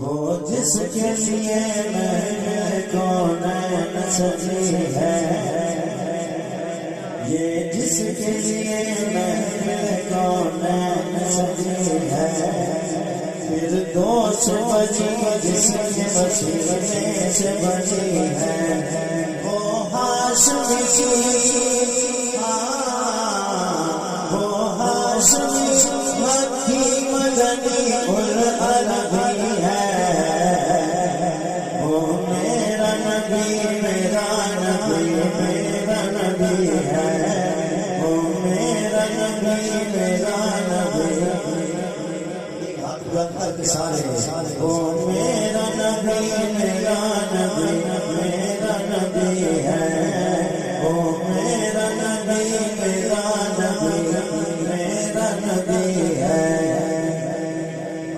وہ جس کے لیے میں کونین سجی ہے، یہ جس کے لیے میں کونین سجی ہے، پھر دوست بجی جس کے وسیلے سے بجی ہے، وہ ہاشمی وہ ہاشمی مکی مدنی العربی ہے، وہ میرا نبی میرا نبی میرا نبی ہے، وہ میرا نبی میرا نبی سارے، وہ میرا نبی میرا نبی میرا نبی ہے، وہ میرا نبی میرا نبی میرا نبی ہے،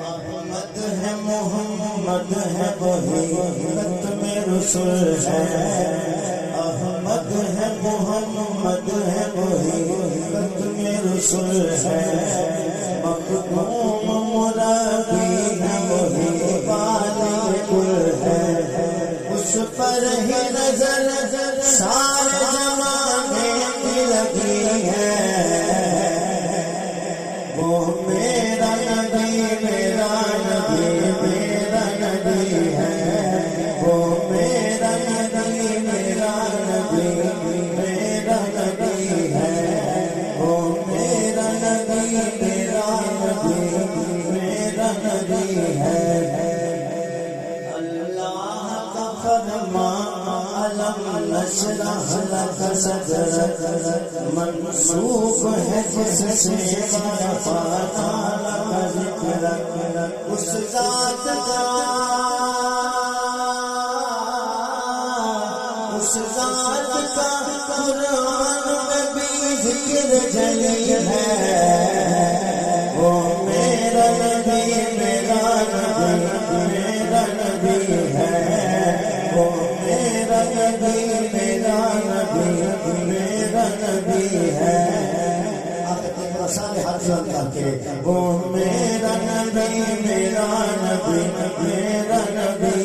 احمد ہے محمد ہے وہی ختم رسول ہے، احمد ہے محمد ہے وہی ختم رسول ہے، مخدوم مربی ہے وہی والی کل ہے، اس پر ہی نظر سارے زمانے کی لگی ہے، وہ میرا نبی میرا نبی میرا نبی ہے، وہ میرا نبی میرا نبی میرا نبی ہے، وہ میرا نبی میرا نبی میرا نبی ہے، اللہ کا فرمان علم نشرح لک صدرک منسوب ہے جس سے ورفعنا لک ذکرک، اس ذات کا قرآن میں بھی ذکر جلی ہے، وہ میرا نبی میرا نبی میرا نبی ہے، وہ میرا نبی میرا نبی میرا نبی ہے، سارے ہاتھ جوڑ کر کے وہ میرا نبی میرا نبی میرا نبی